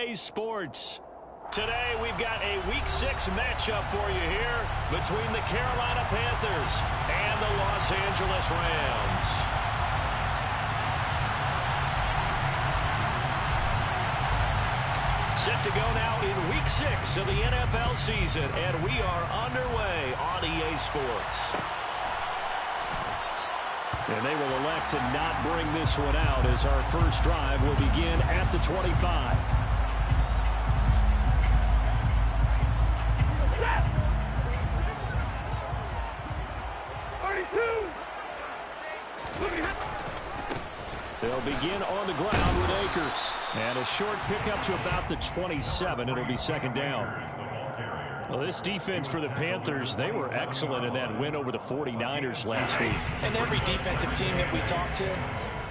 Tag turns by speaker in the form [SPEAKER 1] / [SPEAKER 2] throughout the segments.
[SPEAKER 1] EA Sports. Today we've got a Week 6 matchup for you here between the Carolina Panthers and the Los Angeles Rams. Set to go now in Week 6 of the NFL season, and we are underway on EA Sports. And they will elect to not bring this one out as our first drive will begin at the 25. They'll begin on the ground with Akers. And a short pickup to about the 27. It'll be second down. Well, this defense for the Panthers, they were excellent in that win over the 49ers last week.
[SPEAKER 2] And every defensive team that we talk to,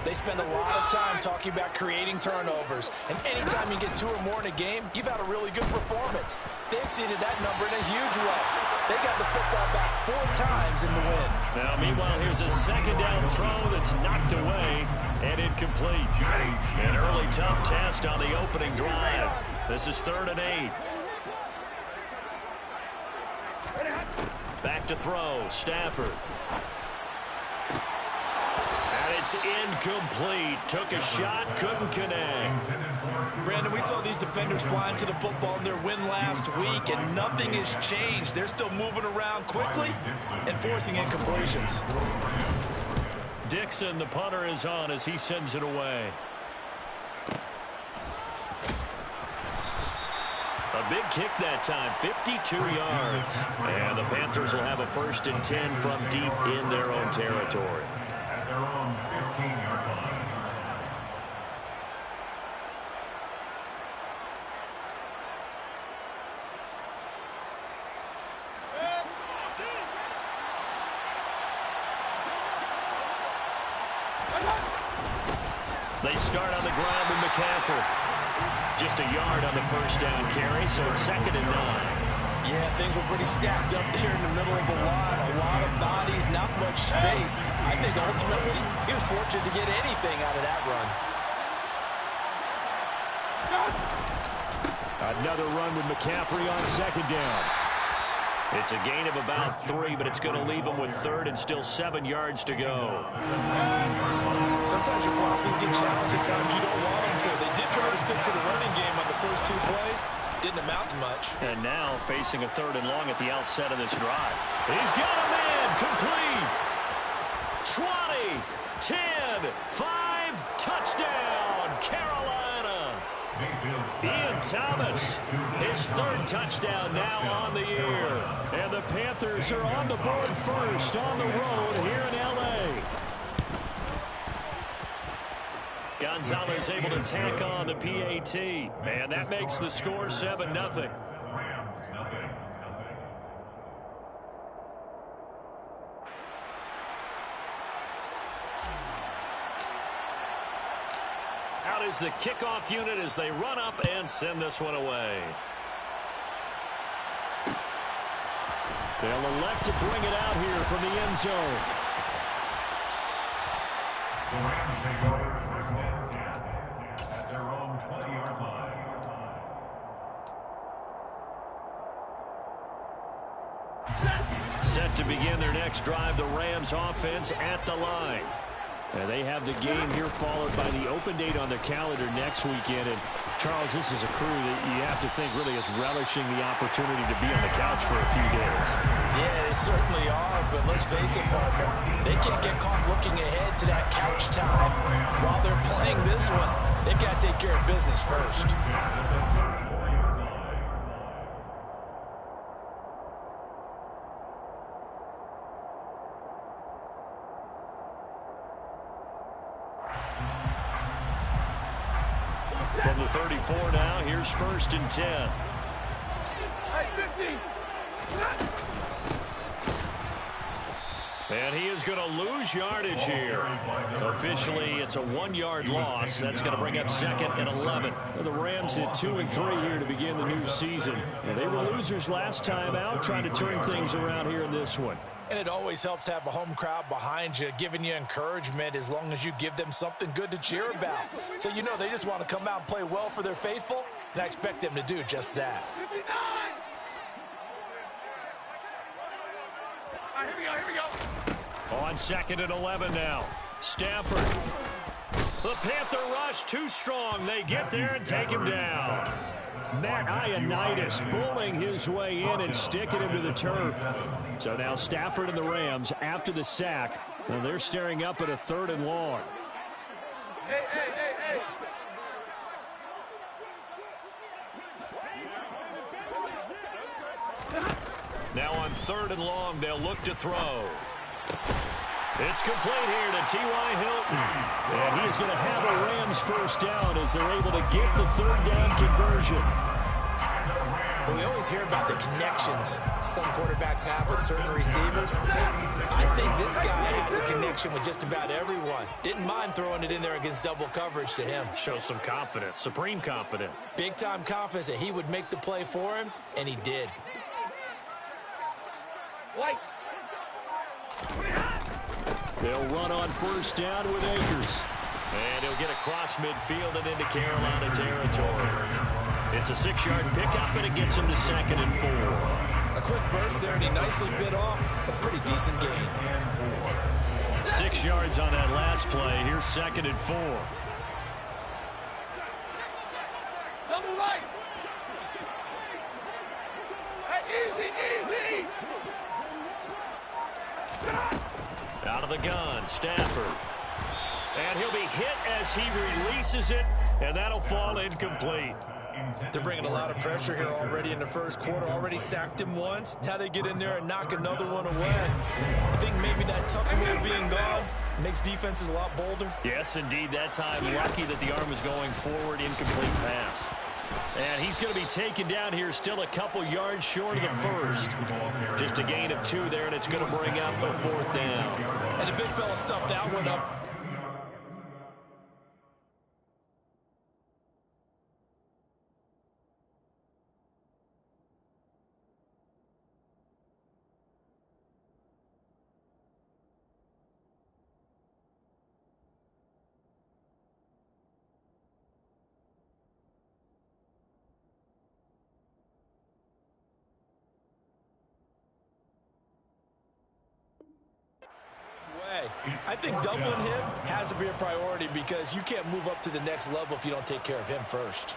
[SPEAKER 2] they spend a lot of time talking about creating turnovers. And anytime you get 2 or more in a game, you've had a really good performance. They exceeded that number in a huge way. They got the football back 4 times in the win.
[SPEAKER 1] Now, meanwhile, here's a second down throw that's knocked away and incomplete. An early tough test on the opening drive. This is 3rd and 8. Back to throw, Stafford. And it's incomplete. Took a shot, couldn't connect.
[SPEAKER 2] Brandon, we saw these defenders flying to the football in their win last week, and nothing has changed. They're still moving around quickly and forcing incompletions.
[SPEAKER 1] Dixon, the punter, is on as he sends it away. A big kick that time, 52 yards. And the Panthers will have a 1st and 10 from deep in their own territory.
[SPEAKER 3] At their own 15-yard line.
[SPEAKER 1] They start on the ground with McCaffrey. Just a yard on the first down carry, so it's 2nd and 9.
[SPEAKER 2] Yeah, things were pretty stacked up there in the middle of the line. A lot of bodies, not much space. I think ultimately he was fortunate to get anything out of that run.
[SPEAKER 1] Another run with McCaffrey on 2nd down. It's a gain of about 3, but it's going to leave them with 3rd and still 7 yards to go.
[SPEAKER 2] Sometimes your philosophies get challenged at times you don't want them to. They did try to stick to the running game on the first 2 plays. Didn't amount to much.
[SPEAKER 1] And now facing a 3rd and long at the outset of this drive. He's got him in. Complete. 20, 10, 5, touchdown, Carolina. Ian Thomas, his 3rd touchdown now on the year. And the Panthers are on the board first on the road here in L.A. Gonzalez able to tack on the PAT. And that makes the score 7-0. Out is the kickoff unit as they run up and send this one away. They'll elect to bring it out here from the end zone.
[SPEAKER 3] The Rams take over 1st and 10 at their own 20-yard line.
[SPEAKER 1] Set to begin their next drive, the Rams offense at the line. And they have the game here followed by the open date on their calendar next weekend. And Charles, this is a crew that you have to think really is relishing the opportunity to be on the couch for a few days.
[SPEAKER 2] Yeah, they certainly are, but let's face it, partner, they can't get caught looking ahead to that couch time while they're playing this one. They've got to take care of business first.
[SPEAKER 1] From the 34 now, here's 1st and 10. And he is going to lose yardage here. Officially, it's a 1-yard loss. That's going to bring up 2nd and 11. The Rams hit 2 and 3 here to begin the new season. And they were losers last time out, trying to turn things around here in this one.
[SPEAKER 2] And it always helps to have a home crowd behind you, giving you encouragement as long as you give them something good to cheer about. So you know they just want to come out and play well for their faithful, and I expect them to do just that.
[SPEAKER 4] 59! All right, here we go.
[SPEAKER 1] On 2nd and 11 now. Stafford. The Panther rush too strong. They get there and take him down. Matt Ioannidis bullying his way in and sticking him to the turf. So now Stafford and the Rams, after the sack, well, they're staring up at a 3rd and long.
[SPEAKER 4] Hey.
[SPEAKER 1] Now on 3rd and long, they'll look to throw. It's complete here to T.Y. Hilton. And he's going to have a Rams first down as they're able to get the 3rd down conversion.
[SPEAKER 2] We always hear about the connections some quarterbacks have with certain receivers. I think this guy has a connection with just about everyone. Didn't mind throwing it in there against double coverage to him.
[SPEAKER 1] Shows some confidence, supreme confidence.
[SPEAKER 2] Big-time confidence that he would make the play for him, and he did.
[SPEAKER 4] White.
[SPEAKER 1] They'll run on 1st down with Akers. And he'll get across midfield and into Carolina territory. It's a 6-yard pickup, and it gets him to 2nd and 4.
[SPEAKER 2] A quick burst there, and he nicely bit off a pretty decent gain.
[SPEAKER 1] 6 yards on that last play. Here's 2nd and 4.
[SPEAKER 4] Double right. Hey, easy.
[SPEAKER 1] Out of the gun, Stafford. And he'll be hit as he releases it, and that'll fall incomplete.
[SPEAKER 2] They're bringing a lot of pressure here already in the 1st quarter. Already sacked him once. Now they get in there and knock another one away. I think maybe that Tucker rule being gone makes defenses a lot bolder.
[SPEAKER 1] Yes, indeed. That time, lucky that the arm was going forward, incomplete pass. And he's going to be taken down here, still a couple yards short of the 1st. Just a gain of 2 there, and it's going to bring up a 4th down.
[SPEAKER 2] And the big fella stuffed that one up. I think doubling him has to be a priority because you can't move up to the next level if you don't take care of him first.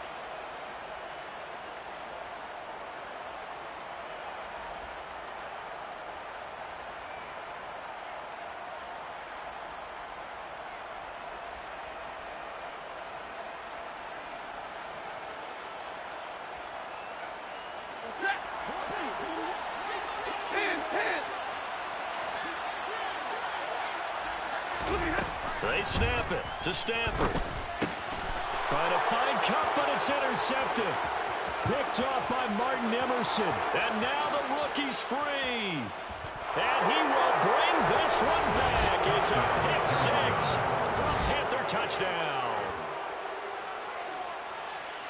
[SPEAKER 1] They snap it to Stafford. Trying to find Kupp, but it's intercepted. Picked off by Martin Emerson. And now the rookie's free. And he will bring this one back. It's a pick 6 for a Panther touchdown.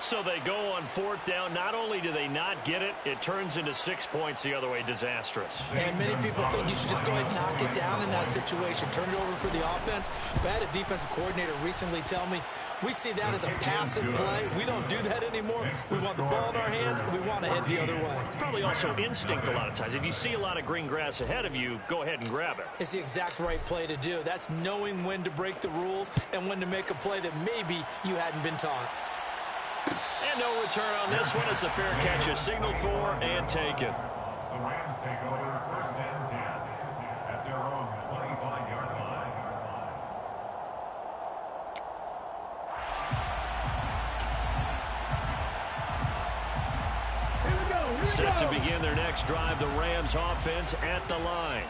[SPEAKER 1] So they go on 4th down. Not only do they not get it, it turns into 6 points the other way. Disastrous.
[SPEAKER 2] And many people think you should just go ahead and knock it down in that situation. Turn it over for the offense. But I had a defensive coordinator recently tell me, we see that as a passive play. We don't do that anymore. We want the ball in our hands, and we want to head the other way.
[SPEAKER 1] It's probably also instinct a lot of times. If you see a lot of green grass ahead of you, go ahead and grab it.
[SPEAKER 2] It's the exact right play to do. That's knowing when to break the rules and when to make a play that maybe you hadn't been taught.
[SPEAKER 1] And no return on this one as the fair catch is signaled for and taken.
[SPEAKER 3] The Rams take over 1st and 10 at their own 25-yard line.
[SPEAKER 1] Set to begin their next drive, the Rams offense at the line.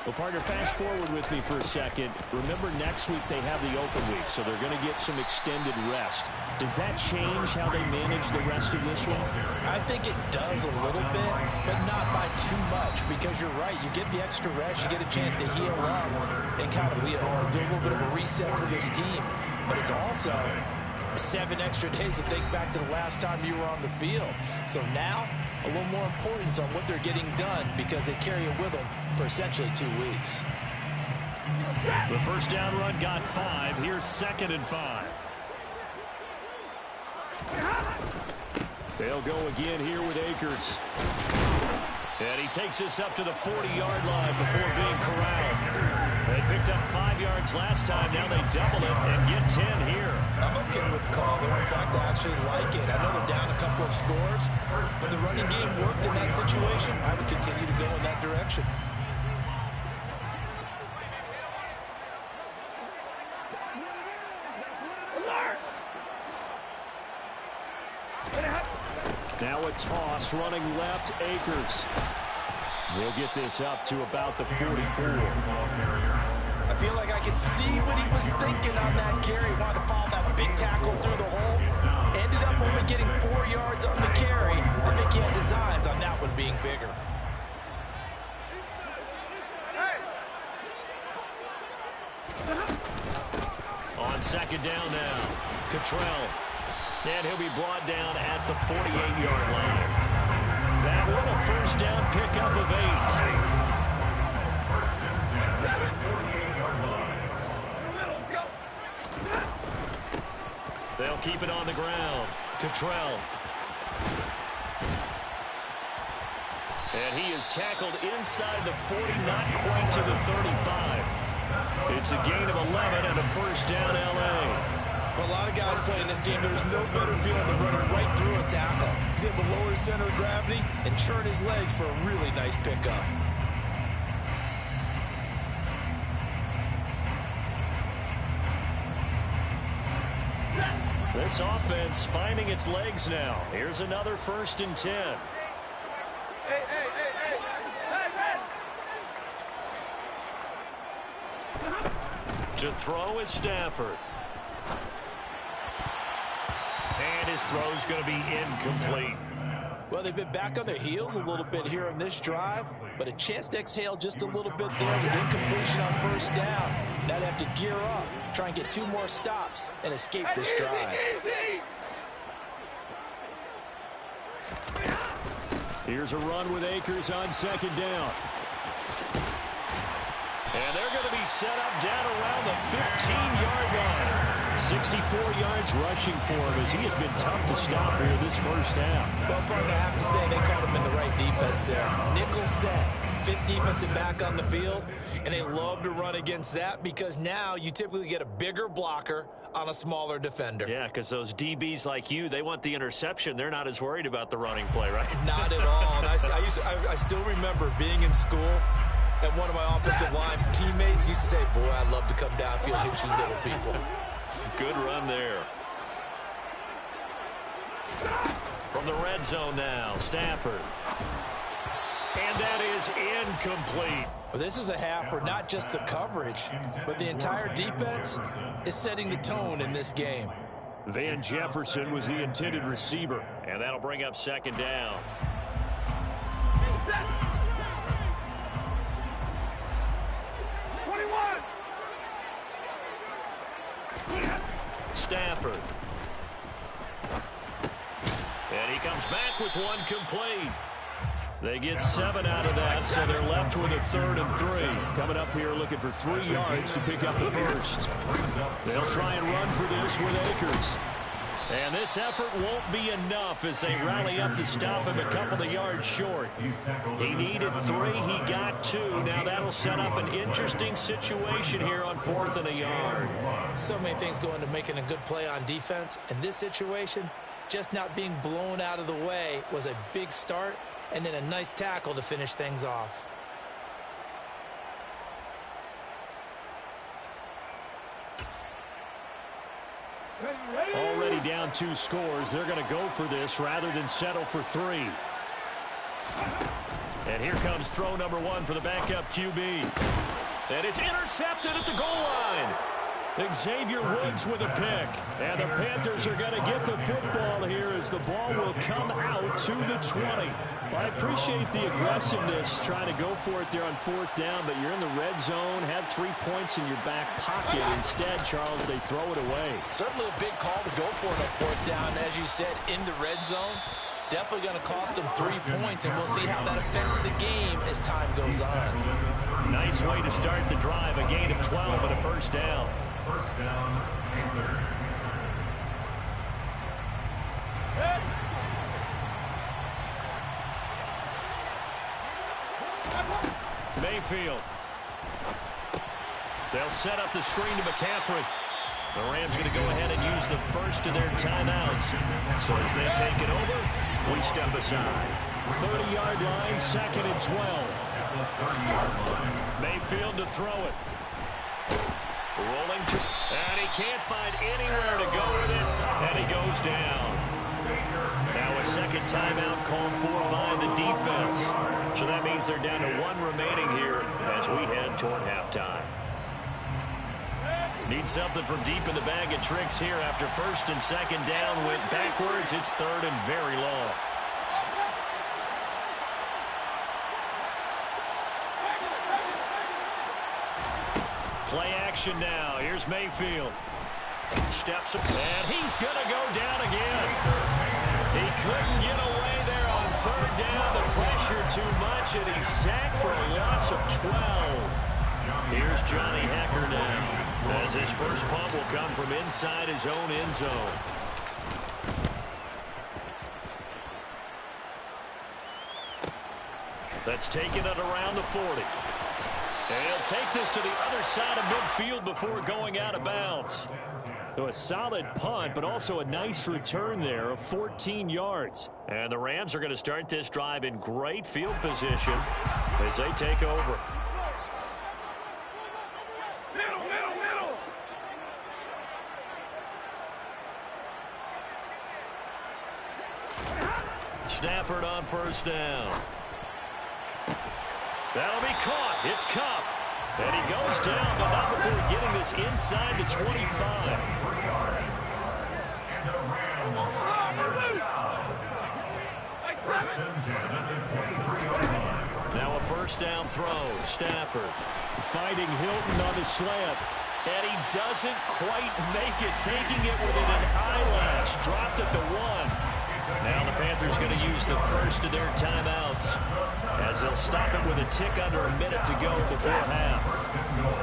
[SPEAKER 1] Well, partner, fast forward with me for a second. Remember, next week they have the open week, so they're going to get some extended rest. Does that change how they manage the rest of this one?
[SPEAKER 2] I think it does a little bit, but not by too much, because you're right. You get the extra rest, you get a chance to heal up and kind of do a little bit of a reset for this team. But it's also 7 extra days to think back to the last time you were on the field. So now, a little more importance on what they're getting done because they carry it with them for essentially 2 weeks.
[SPEAKER 1] The first down run got 5. Here's 2nd and 5. They'll go again here with Akers. And he takes this up to the 40-yard line before being corralled. They picked up 5 yards last time. Now they double it and get 10 here.
[SPEAKER 2] I'm okay with the call there. In fact, I actually like it. I know they're down a couple of scores, but the running game worked in that situation. I would continue to go in that direction.
[SPEAKER 1] Now a toss running left, Akers. We'll get this up to about the 44.
[SPEAKER 2] I feel like I could see what he was thinking on that carry. Wanted to follow that big tackle through the hole. Ended up only getting 4 yards on the carry. I think he had designs on that one being bigger.
[SPEAKER 1] On second down now, Cottrell. And he'll be brought down at the 48-yard line. That one a first down pickup of 8. They'll keep it on the ground. Cottrell. And he is tackled inside the 40, not quite to the 35. It's a gain of 11 and a first down, L.A.
[SPEAKER 2] For a lot of guys playing this game, there's no better feeling than running right through a tackle. He's able to lower his center of gravity and churn his legs for a really nice pickup.
[SPEAKER 1] This offense finding its legs now. Here's another 1st and 10.
[SPEAKER 4] Hey.
[SPEAKER 1] To throw is Stafford. And his throw's going to be incomplete.
[SPEAKER 2] Well, they've been back on their heels a little bit here on this drive, but a chance to exhale just a little bit there with incompletion on first down. Now they have to gear up, try and get 2 more stops, and escape this drive.
[SPEAKER 1] Here's a run with Akers on second down. And they're going to be set up down around the 15-yard line. 64 yards rushing for him as he has been tough to stop here this first half.
[SPEAKER 2] Well, partner, I have to say they caught him in the right defense there. Nickel set, 5th defensive back on the field, and they love to run against that because now you typically get a bigger blocker on a smaller defender.
[SPEAKER 1] Yeah, because those DBs like you, they want the interception. They're not as worried about the running play, right?
[SPEAKER 2] Not at all. And I still remember being in school, and one of my offensive line teammates used to say, boy, I'd love to come downfield and hit you little people.
[SPEAKER 1] Good run there. From the red zone now, Stafford. And that is incomplete.
[SPEAKER 2] Well, this is a half where not just the coverage, but the entire defense is setting the tone in this game.
[SPEAKER 1] Van Jefferson was the intended receiver, and that'll bring up second down. Stafford. And he comes back with one complete. They get 7 out of that, so they're left with a 3rd and 3. Coming up here looking for 3 yards to pick up the first. They'll try and run for this with Akers. And this effort won't be enough as they rally up to stop him a couple of yards short. He needed 3, he got 2. Now that'll set up an interesting situation here on 4th and a yard.
[SPEAKER 2] So many things go into making a good play on defense. In this situation, just not being blown out of the way was a big start, and then a nice tackle to finish things off.
[SPEAKER 1] Already down 2 scores. They're going to go for this rather than settle for 3. And here comes throw number 1 for the backup QB. And it's intercepted at the goal line. Xavier Woods with a pick. And the Panthers are going to get the football here as the ball will come out to the 20. Well, I appreciate the aggressiveness trying to go for it there on 4th down, but you're in the red zone, had 3 points in your back pocket. Instead, Charles, they throw it away.
[SPEAKER 2] Certainly a big call to go for it on 4th down, as you said, in the red zone. Definitely going to cost them 3 points, and we'll see how that affects the game as time goes on.
[SPEAKER 1] Nice way to start the drive, a gain of 12 and a first down.
[SPEAKER 3] First down, Panthers.
[SPEAKER 1] Mayfield. They'll set up the screen to McCaffrey. The Rams going to go ahead and use the first of their timeouts. So as they take it over, we step aside. 30-yard line, 2nd and 12. Mayfield to throw it. Rolling to, and he can't find anywhere to go with it, and he goes down. Now a second timeout called for by the defense. So that means they're down to 1 remaining here as we head toward halftime. Need something from deep in the bag of tricks here after 1st and 2nd down went backwards. It's 3rd and very long. Play action now. Here's Mayfield. Steps up, and he's going to go down again. He couldn't get away there on 3rd down. The pressure too much, and he's sacked for a loss of 12. Here's Johnny Hekker now, as his first punt will come from inside his own end zone. That's taken it around the 40. And he'll take this to the other side of midfield before going out of bounds. So a solid punt, but also a nice return there of 14 yards. And the Rams are going to start this drive in great field position as they take over. Stafford on 1st down. That'll be caught. It's Kupp. And he goes down, but not before getting this inside the 25. Now a 1st down throw. Stafford fighting Hilton on the slant. And he doesn't quite make it, taking it within an eyelash. Dropped at the 1. Now the Panthers going to use the first of their timeouts as they'll stop it with a tick under a minute to go before half.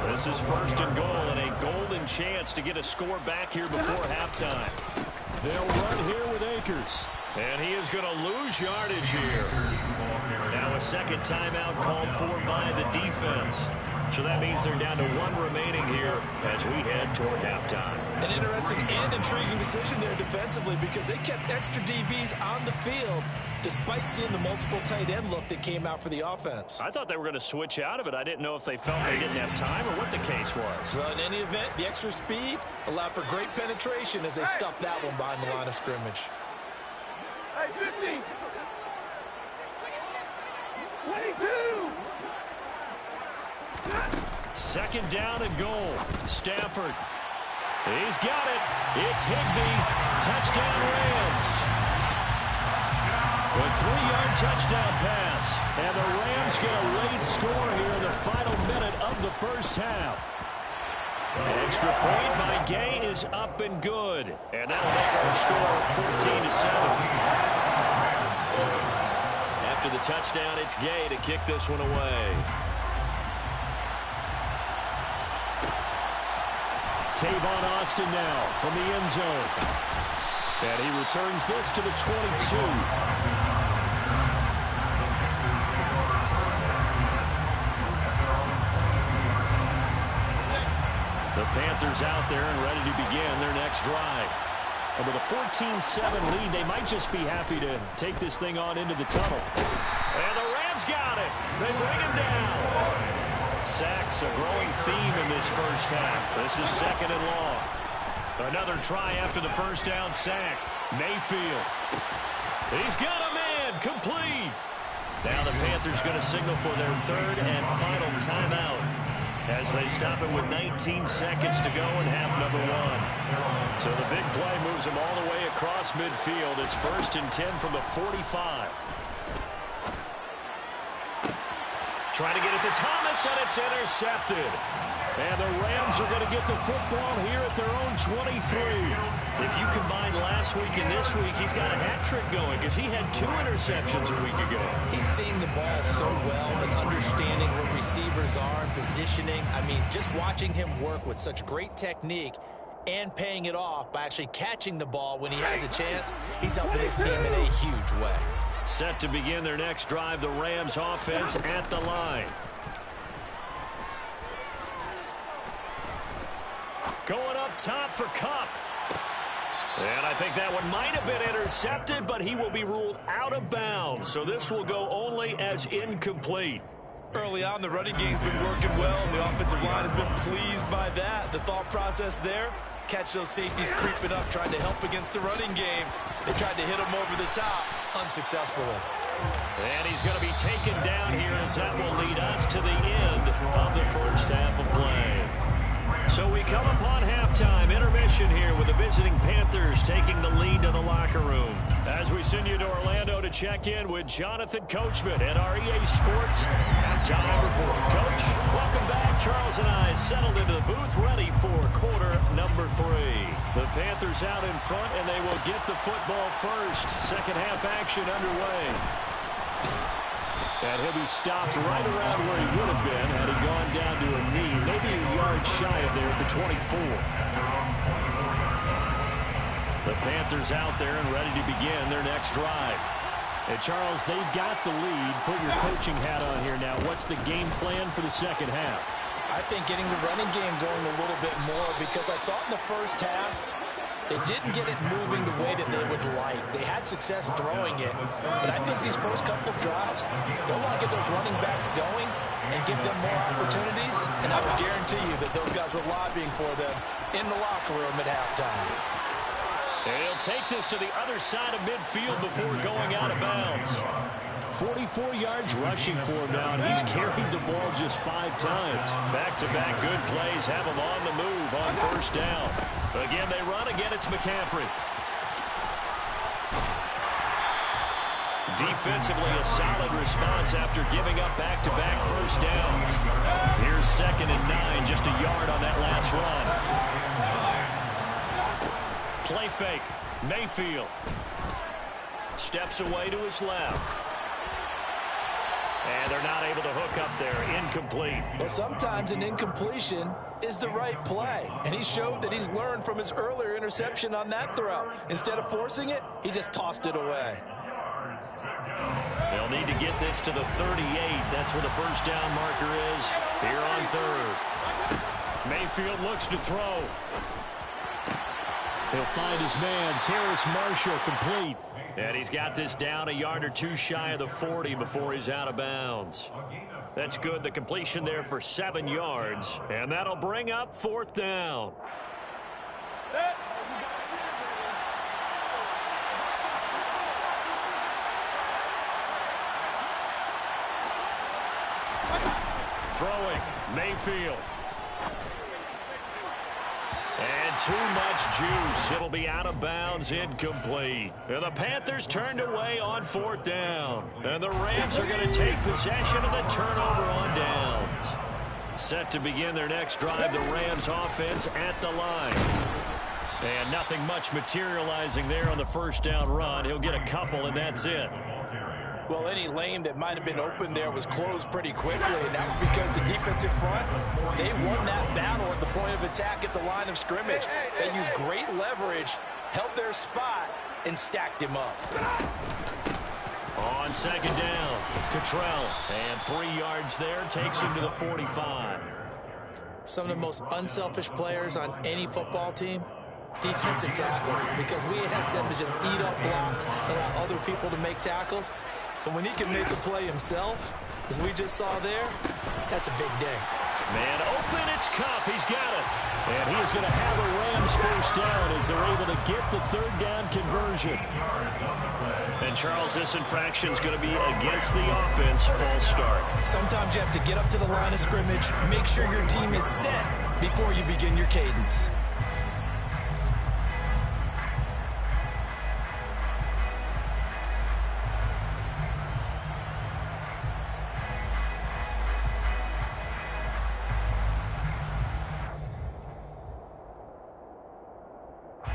[SPEAKER 1] This is 1st and goal and a golden chance to get a score back here before halftime. They'll run here with Akers. And he is going to lose yardage here. Now a second timeout called for by the defense. So that means they're down to 1 remaining here as we head toward halftime.
[SPEAKER 2] An interesting and intriguing decision there defensively because they kept extra DBs on the field despite seeing the multiple tight end look that came out for the offense.
[SPEAKER 1] I thought they were going to switch out of it. I didn't know if they felt they didn't have time or what the case was.
[SPEAKER 2] Well, in any event, the extra speed allowed for great penetration as they stuffed that one behind the line of scrimmage.
[SPEAKER 4] Hey, 50. 22.
[SPEAKER 1] 2nd down and goal. Stafford. He's got it. It's Higbee. Touchdown Rams. A 3-yard touchdown pass. And the Rams get a late score here in the final minute of the 1st half. An extra point by Gay is up and good. And that'll make our score 14-7. After the touchdown, it's Gay to kick this one away. Tavon Austin now from the end zone. And he returns this to the 22. The Panthers out there and ready to begin their next drive. And with a 14-7 lead, they might just be happy to take this thing on into the tunnel. And the Rams got it. They bring him down. Sacks a growing theme in this 1st half. This is 2nd and long. Another try after the 1st down sack. Mayfield. He's got a man. Complete. Now the Panthers going to signal for their 3rd and final timeout as they stop it with 19 seconds to go in half number 1. So the big play moves them all the way across midfield. It's 1st and 10 from the 45. Trying to get it to Thomas, and it's intercepted. And the Rams are going to get the football here at their own 23. If you combine last week and this week, he's got a hat trick going because he had 2 interceptions a week ago.
[SPEAKER 2] He's seeing the ball so well and understanding what receivers are and positioning. I mean, just watching him work with such great technique and paying it off by actually catching the ball when he has a chance, he's helping his team in a huge way.
[SPEAKER 1] Set to begin their next drive, the Rams offense at the line. Going up top for Kupp. And I think that one might have been intercepted, but he will be ruled out of bounds. So this will go only as incomplete.
[SPEAKER 2] Early on, the running game's been working well, and the offensive line has been pleased by that. The thought process there, catch those safeties creeping up, trying to help against the running game. They tried to hit him over the top, unsuccessfully.
[SPEAKER 1] And he's going to be taken down here as that will lead us to the end of the first half of play. So we come upon halftime, intermission here with the visiting Panthers taking the lead to the locker room. As we send you to Orlando to check in with Jonathan Coachman at our EA Sports Halftime Report. Coach, welcome back. Charles and I settled into the booth, ready for quarter number 3. The Panthers out in front, and they will get the football first. Second half action underway. And he'll be stopped right around where he would have been had he gone down to a knee, maybe a yard shy of there at the 24. The Panthers out there and ready to begin their next drive. And Charles, they've got the lead. Put your coaching hat on here now. What's the game plan for the second half?
[SPEAKER 2] I think getting the running game going a little bit more, because I thought in the first half they didn't get it moving the way that they would like. They had success throwing it, but I think these first couple of drives, they'll want to get those running backs going and give them more opportunities, and I will guarantee you that those guys were lobbying for them in the locker room at halftime.
[SPEAKER 1] And he'll take this to the other side of midfield before going out of bounds. 44 yards rushing for him now, and he's carried the ball just 5 times. Back-to-back good plays have him on the move on first down. Again, they run. Again, it's McCaffrey. Defensively, a solid response after giving up back-to-back first downs. Here's 2nd and 9, just a yard on that last run. Play fake. Mayfield steps away to his left. And they're not able to hook up there. Incomplete.
[SPEAKER 2] Well, sometimes an incompletion is the right play. And he showed that he's learned from his earlier interception on that throw. Instead of forcing it, he just tossed it away.
[SPEAKER 1] They'll need to get this to the 38. That's where the first down marker is here on 3rd. Mayfield looks to throw. He'll find his man, Terrace Marshall, complete. And he's got this down a yard or 2 shy of the 40 before he's out of bounds. That's good. The completion there for 7 yards. And that'll bring up 4th down. Throwing, Mayfield. And too much juice. It'll be out of bounds, incomplete. And the Panthers turned away on 4th down. And the Rams are going to take possession of the turnover on downs. Set to begin their next drive, the Rams offense at the line. And nothing much materializing there on the first down run. He'll get a couple, and that's it.
[SPEAKER 2] Well, any lane that might have been open there was closed pretty quickly, and that was because the defensive front, they won that battle at the point of attack at the line of scrimmage. They used great leverage, held their spot, and stacked him up.
[SPEAKER 1] On 2nd down, Cottrell, and 3 yards there, takes him to the 45.
[SPEAKER 2] Some of the most unselfish players on any football team, defensive tackles, because we ask them to just eat up blocks and allow other people to make tackles. But when he can make a play himself, as we just saw there, that's a big day.
[SPEAKER 1] Man open, it's Kupp. He's got it. And he is going to have a Rams first down as they're able to get the 3rd down conversion. And, Charles, this infraction is going to be against the offense, false start.
[SPEAKER 2] Sometimes you have to get up to the line of scrimmage, make sure your team is set before you begin your cadence.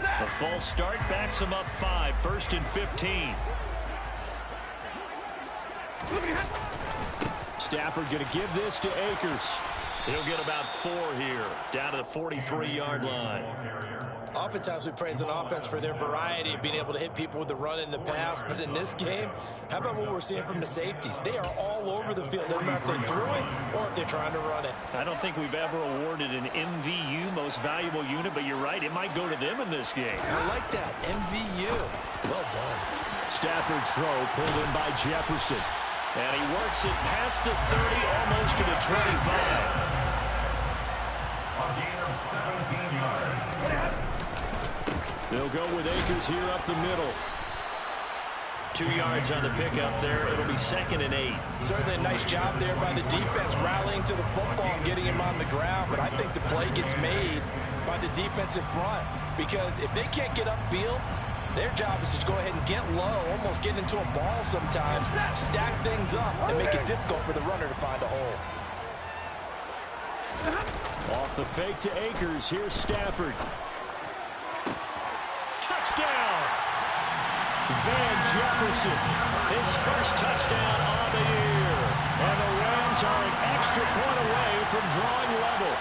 [SPEAKER 1] A false start backs him up 5, 1st and 15. Stafford going to give this to Akers. He'll get about 4 here, down to the 43-yard line.
[SPEAKER 2] Oftentimes we praise an offense for their variety of being able to hit people with the run in the pass. But in this game, how about what we're seeing from the safeties? They are all over the field. Doesn't matter if they threw it or if they're trying to run it.
[SPEAKER 1] I don't think we've ever awarded an MVU, most valuable unit, but you're right. It might go to them in this game.
[SPEAKER 2] I like that. MVU. Well done.
[SPEAKER 1] Stafford's throw pulled in by Jefferson. And he works it past the 30, almost to the 25.
[SPEAKER 3] A gain of 17 yards.
[SPEAKER 1] They'll go with Akers here up the middle. 2 yards on the pickup there. It'll be 2nd and 8.
[SPEAKER 2] Certainly a nice job there by the defense rallying to the football and getting him on the ground. But I think the play gets made by the defensive front. Because if they can't get upfield, their job is to go ahead and get low, almost get into a ball sometimes, stack things up, and make it difficult for the runner to find a hole.
[SPEAKER 1] Off the fake to Akers. Here's Stafford. Touchdown! Van Jefferson, his first touchdown on the year. And the Rams are an extra point away from drawing level.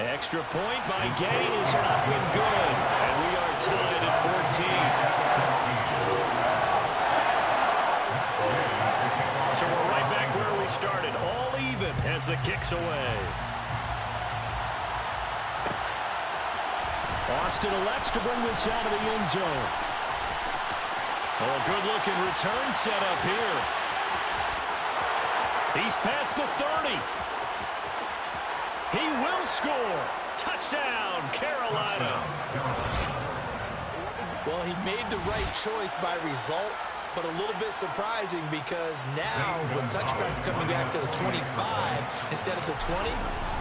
[SPEAKER 1] Extra point by Gay is up and good. And we are tied at 14. So we're right back where we started, all even as the kick's away. Austin elects to bring this out of the end zone. Oh, a good-looking return set up here. He's past the 30. He will score. Touchdown, Carolina.
[SPEAKER 2] Well, he made the right choice by result, but a little bit surprising because now with touchbacks coming back to the 25 instead of the 20,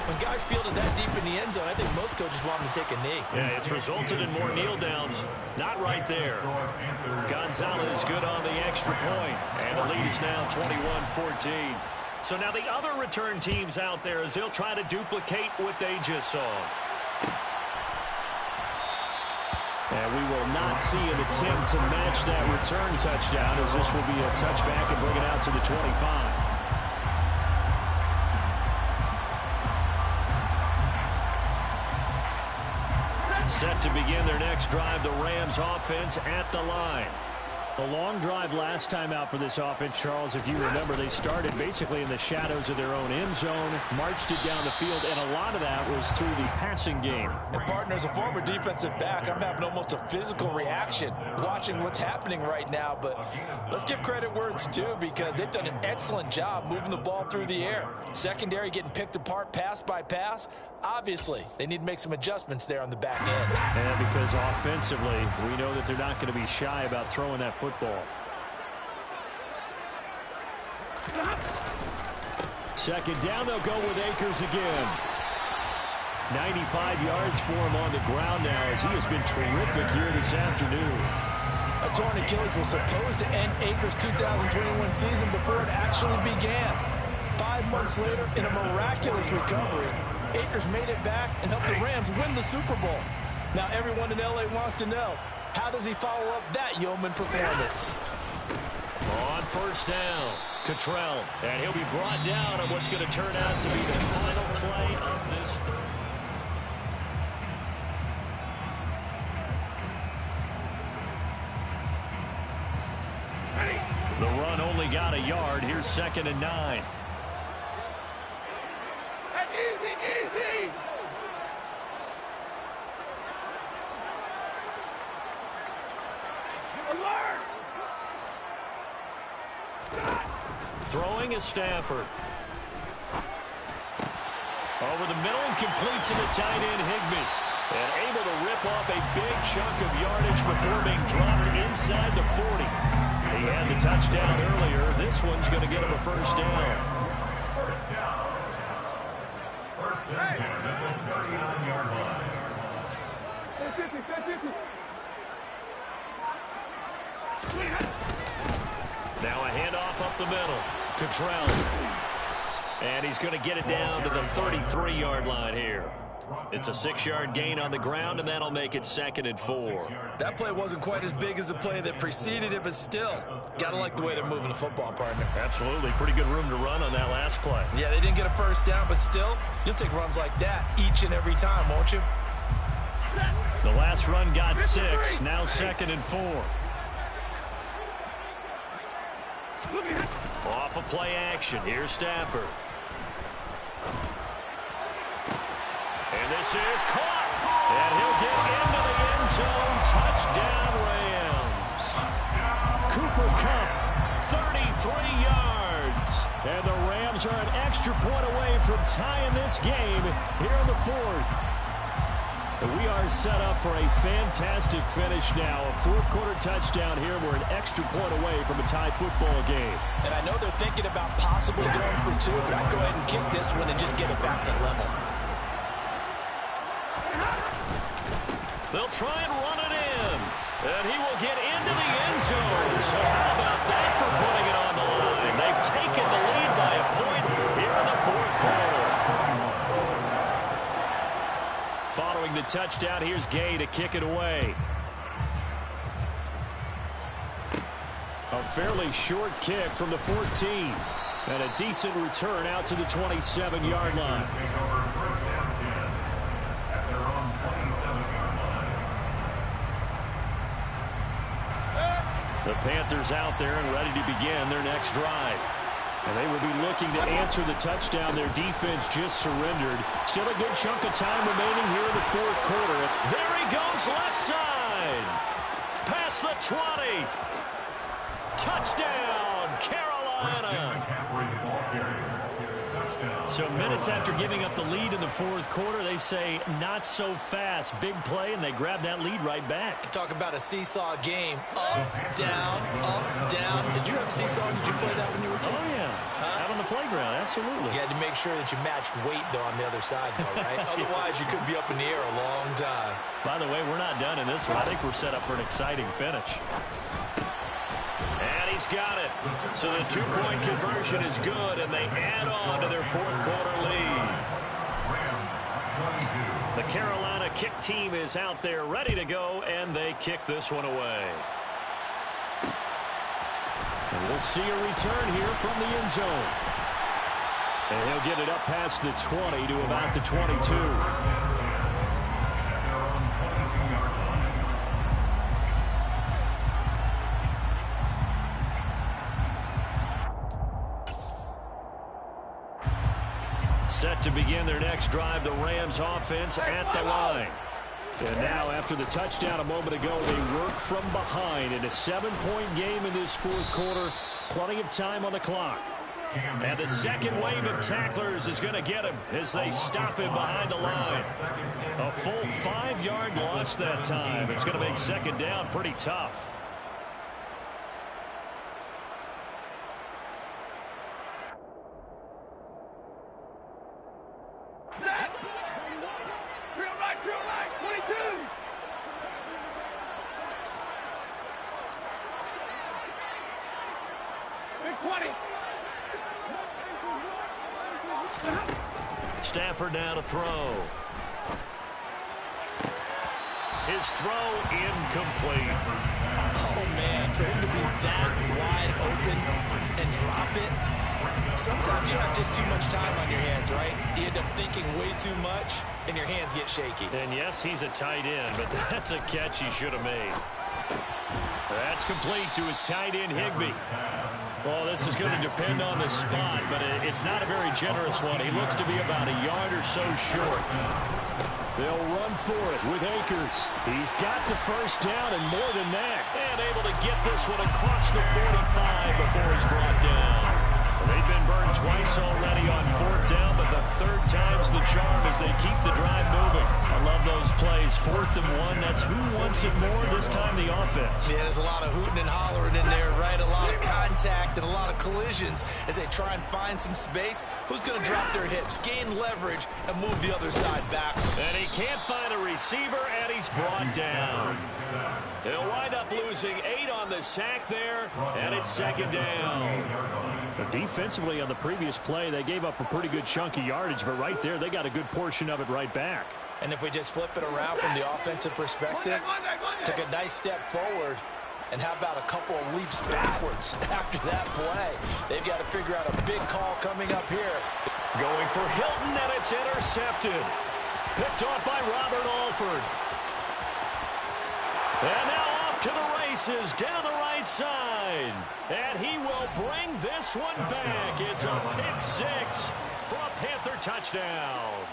[SPEAKER 2] when guys fielded that deep in the end zone, I think most coaches want them to take a knee.
[SPEAKER 1] Yeah, it's resulted in more kneel downs. Not right there. Gonzalez good on the extra point. And the lead is now 21-14. So now the other return teams out there as they'll try to duplicate what they just saw. And we will not see an attempt to match that return touchdown as this will be a touchback and bring it out to the 25. Set to begin their next drive, the Rams offense at the line. A long drive last time out for this offense, Charles. If you remember, they started basically in the shadows of their own end zone, marched it down the field, and a lot of that was through the passing game.
[SPEAKER 2] And, partner, as a former defensive back, I'm having almost a physical reaction watching what's happening right now. But let's give credit where it's due because they've done an excellent job moving the ball through the air. Secondary getting picked apart pass by pass. Obviously, they need to make some adjustments there on the back end.
[SPEAKER 1] And because offensively, we know that they're not going to be shy about throwing that football. Second down, they'll go with Akers again. 95 yards for him on the ground now as he has been terrific here this afternoon.
[SPEAKER 2] A torn Achilles was supposed to end Akers' 2021 season before it actually began. 5 months later, in a miraculous recovery, Akers made it back and helped the Rams win the Super Bowl. Now everyone in LA wants to know, how does he follow up that yeoman performance?
[SPEAKER 1] On first down, Cottrell, and he'll be brought down on what's going to turn out to be the final play of this third. The run only got a yard. Here's 2nd and 9.
[SPEAKER 4] Easy, easy. Alert.
[SPEAKER 1] Throwing is Stafford. Over the middle and complete to the tight end, Higbee. And able to rip off a big chunk of yardage before being dropped inside the 40. He had the touchdown earlier. This one's going to get him a first down.
[SPEAKER 3] First down. First and 10 at the 39-yard line.
[SPEAKER 1] Now a handoff up the middle. Cottrell. And he's going to get it down to the 33-yard line here. It's a 6-yard gain on the ground, and that'll make it 2nd and 4.
[SPEAKER 2] That play wasn't quite as big as the play that preceded it, but still, got to like the way they're moving the football, partner.
[SPEAKER 1] Absolutely. Pretty good room to run on that last play.
[SPEAKER 2] Yeah, they didn't get a first down, but still, you'll take runs like that each and every time, won't you?
[SPEAKER 1] The last run got 6. Now 2nd and 4. Off of play action. Here's Stafford. And this is caught. And he'll get into the end zone. Touchdown, Rams. Cooper Kupp, 33 yards. And the Rams are an extra point away from tying this game here in the 4th. We are set up for a fantastic finish now. A 4th-quarter touchdown here. We're an extra point away from a tie football game.
[SPEAKER 2] And I know they're thinking about possibly going for 2, but I'd go ahead and kick this one and just get it back to level.
[SPEAKER 1] They'll try and run it in. And he will get into the end zone. So how about that for putting it on the line? They've taken the lead by a point here in the 4th quarter. Following the touchdown, here's Gay to kick it away. A fairly short kick from the 14. And a decent return out to the 27-yard line. The Panthers out there and ready to begin their next drive. And they will be looking to answer the touchdown their defense just surrendered. Still a good chunk of time remaining here in the 4th quarter. There he goes, left side. Past the 20. Touchdown, Carolina. So minutes after giving up the lead in the 4th quarter, they say not so fast. Big play, and they grab that lead right back.
[SPEAKER 2] Talk about a seesaw game. Up, down, up, down. Did you have a seesaw? Did you play that when you were a kid?
[SPEAKER 1] Oh, yeah. Out on the playground, absolutely.
[SPEAKER 2] You had to make sure that you matched weight, though, on the other side, though, right? Otherwise, you could be up in the air a long time.
[SPEAKER 1] By the way, we're not done in this one. I think we're set up for an exciting finish. And he's got it. So the 2-point conversion is good, and they add on to their 4th quarter lead. The Carolina kick team is out there ready to go, and they kick this one away. And we'll see a return here from the end zone. And he'll get it up past the 20 to about the 22. Set to begin their next drive, the Rams offense at the line. And now, after the touchdown a moment ago, they work from behind in a 7-point game in this 4th quarter. Plenty of time on the clock. And the second wave of tacklers is going to get him as they stop him behind the line. A full 5-yard loss that time. It's going to make 2nd down pretty tough.
[SPEAKER 4] Drill right, 22. Big 20.
[SPEAKER 1] Stafford now to throw. His throw incomplete.
[SPEAKER 2] Oh, man, for him to be that wide open and drop it, sometimes you have just too much time on your hands, right? You end up thinking way too much, and your hands get shaky.
[SPEAKER 1] And yes, he's a tight end, but that's a catch he should have made. That's complete to his tight end, Higbee. Well, this is going to depend on the spot, but it's not a very generous one. He looks to be about a yard or so short. They'll run for it with Akers. He's got the first down and more than that. And able to get this one across the 45 before he's brought down. They've been burned twice already on 4th down, but the 3rd time's the charm as they keep the drive moving. I love those plays. 4th and 1. That's who wants it more, this time the offense.
[SPEAKER 2] Yeah, there's a lot of hooting and hollering in there, right? A lot of contact and a lot of collisions as they try and find some space. Who's going to drop their hips, gain leverage, and move the other side back?
[SPEAKER 1] And he can't find a receiver, and he's brought down. They'll wind up losing 8 on the sack there, and it's second down.
[SPEAKER 5] Defensively on the previous play, they gave up a pretty good chunk of yardage, but right there, they got a good portion of it right back.
[SPEAKER 2] And if we just flip it around from the offensive perspective, took a nice step forward, and how about a couple of leaps backwards after that play? They've got to figure out a big call coming up here.
[SPEAKER 1] Going for Hilton, and it's intercepted. Picked off by Robert Alford. And now off to the races down the right side. And he will bring this one back. It's a pick 6 for a Panther touchdown.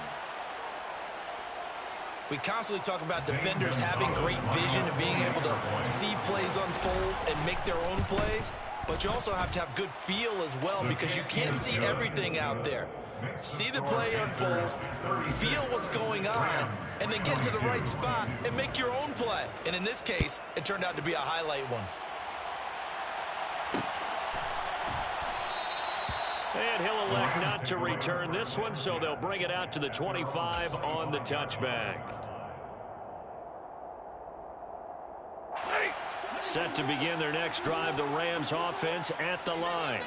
[SPEAKER 2] We constantly talk about defenders having great vision and being able to see plays unfold and make their own plays. But you also have to have good feel as well, because you can't see everything out there. See the play unfold, feel what's going on, and then get to the right spot and make your own play. And in this case, it turned out to be a highlight one.
[SPEAKER 1] And he'll elect not to return this one, so they'll bring it out to the 25 on the touchback. Set to begin their next drive, the Rams offense at the line.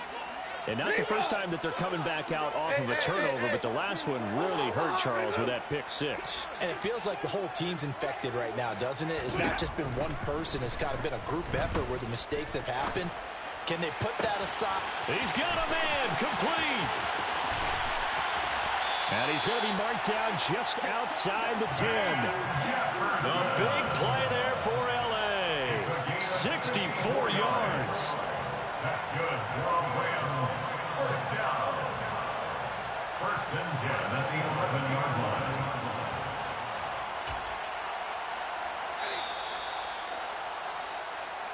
[SPEAKER 1] And not the first time that they're coming back out off of a turnover, but the last one really hurt, Charles, with that pick 6.
[SPEAKER 2] And it feels like the whole team's infected right now, doesn't it? It's not just been one person. It's kind of been a group effort where the mistakes have happened. Can they put that aside?
[SPEAKER 1] He's got a man complete.
[SPEAKER 5] And he's going to be marked down just outside the 10.
[SPEAKER 1] A big play there for L.A. 64 yards.
[SPEAKER 3] That's good. Rams. First down. First and 10 at the 11-yard line.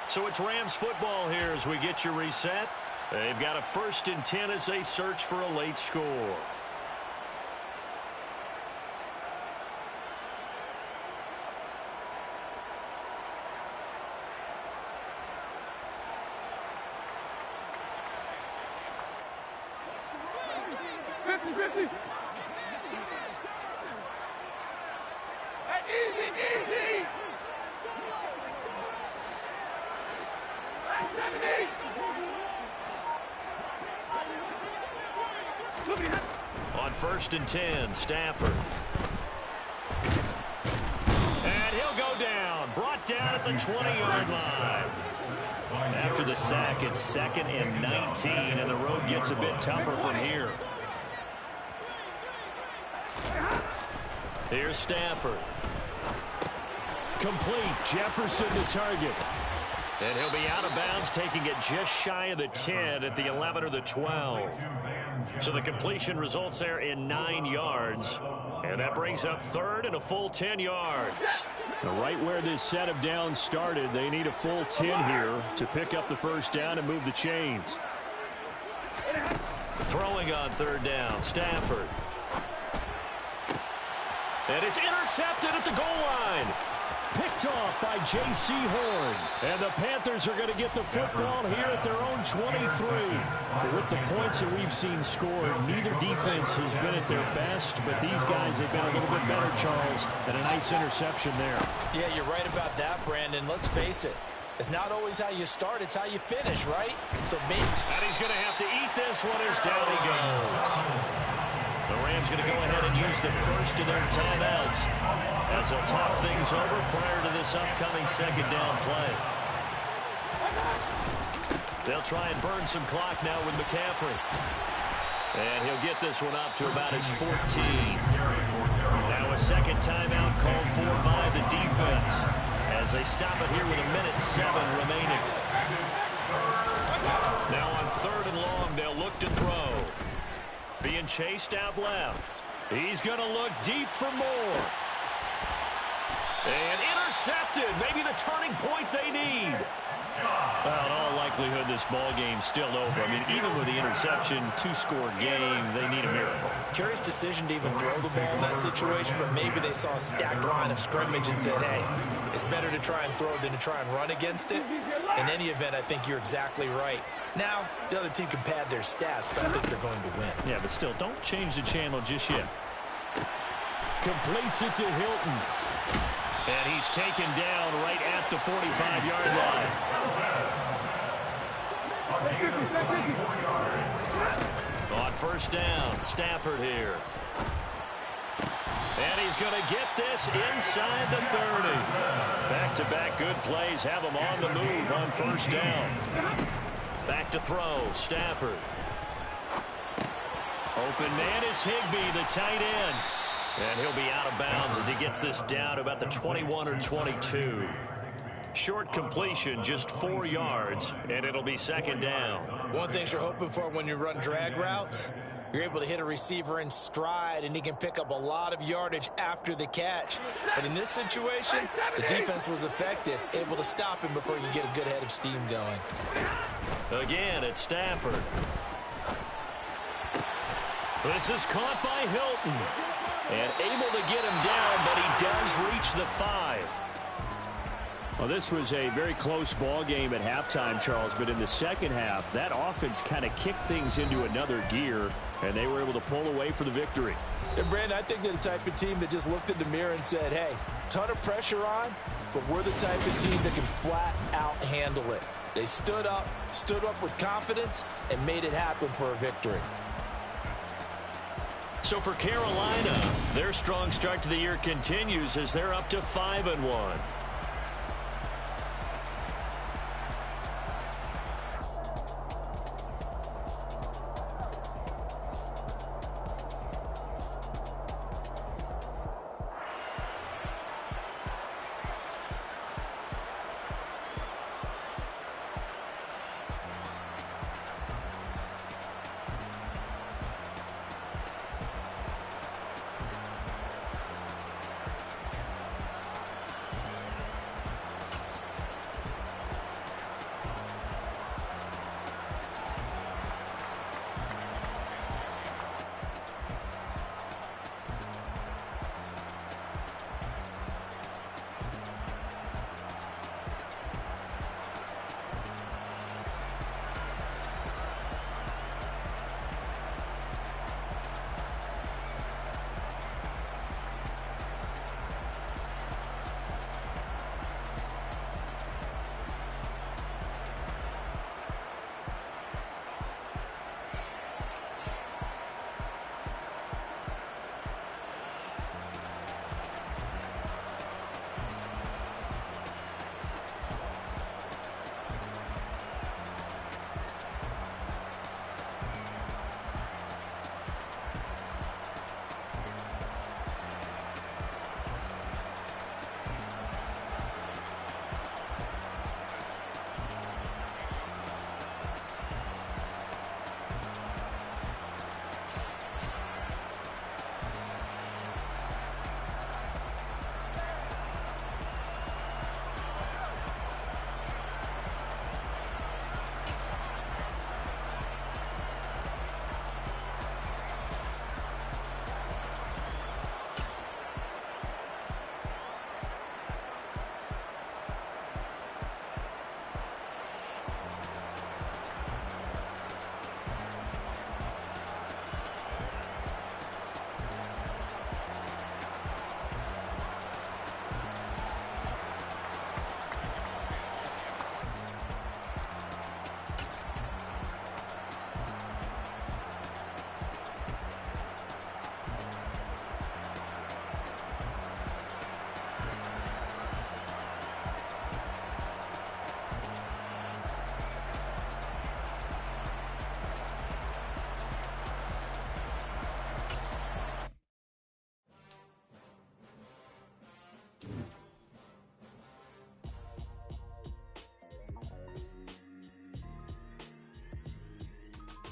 [SPEAKER 1] So it's Rams football here as we get you reset. They've got a first and 10 as they search for a late score. On first and 10, Stafford. And he'll go down. Brought down at the 20-yard line. After the sack, it's second and 19, and the road gets a bit tougher from here. Here's Stafford.
[SPEAKER 5] Complete. Jefferson the target.
[SPEAKER 1] And he'll be out of bounds, taking it just shy of the 10 at the 11 or the 12. So the completion results there in 9 yards. And that brings up third and a full 10 yards.
[SPEAKER 5] Right where this set of downs started, they need a full 10 here to pick up the first down and move the chains.
[SPEAKER 1] Throwing on third down, Stafford. And it's intercepted at the goal line.
[SPEAKER 5] Picked off by J.C. Horn. And the Panthers are going to get the football here at their own 23. But with the points that we've seen scored, neither defense has been at their best, but these guys have been a little bit better, Charles, and a nice interception there.
[SPEAKER 2] Yeah, you're right about that, Brandon. Let's face it. It's not always how you start, it's how you finish, right? So maybe...
[SPEAKER 1] And he's going to have to eat this one as down he goes. The Rams going to go ahead and use the first of their timeouts as they'll talk things over prior to this upcoming second down play. They'll try and burn some clock now with McCaffrey. And he'll get this one up to about his 14. Now a second timeout called for by the defense as they stop it here with 1:07 remaining. Now on third and long, they'll look to throw. Being chased out left. He's going to look deep for more. And intercepted. Maybe the turning point they need. Well, in all likelihood, this ball game's still over. I mean, even with the interception, 2-score game, they need a miracle.
[SPEAKER 2] Curious decision to even throw the ball in that situation, but maybe they saw a stacked line of scrimmage and said, hey, it's better to try and throw than to try and run against it. In any event, I think you're exactly right. Now, the other team can pad their stats, but I think they're going to win.
[SPEAKER 5] Yeah, but still, don't change the channel just yet. Completes it to Hilton.
[SPEAKER 1] And he's taken down right at the 45-yard line. On first down, Stafford here. And he's going to get this inside the 30. Back-to-back good plays have him on the move on first down. Back to throw, Stafford. Open man is Higbee, the tight end. And he'll be out of bounds as he gets this down to about the 21 or 22. Short completion, just 4 yards, and it'll be second down.
[SPEAKER 2] One thing you're hoping for when you run drag routes, you're able to hit a receiver in stride, and he can pick up a lot of yardage after the catch. But in this situation, the defense was effective, able to stop him before you get a good head of steam going.
[SPEAKER 1] Again, it's Stafford. This is caught by Hilton. And able to get him down, but he does reach the 5.
[SPEAKER 5] Well, this was a very close ball game at halftime, Charles, but in the second half, that offense kind of kicked things into another gear, and they were able to pull away for the victory.
[SPEAKER 2] And, Brandon, I think they're the type of team that just looked in the mirror and said, hey, ton of pressure on, but we're the type of team that can flat out handle it. They stood up with confidence, and made it happen for a victory.
[SPEAKER 1] So for Carolina, their strong start to the year continues as they're up to 5-1.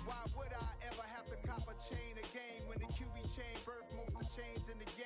[SPEAKER 6] Why would I ever have to cop a chain a game when the QB chain birth most of the chains in the game?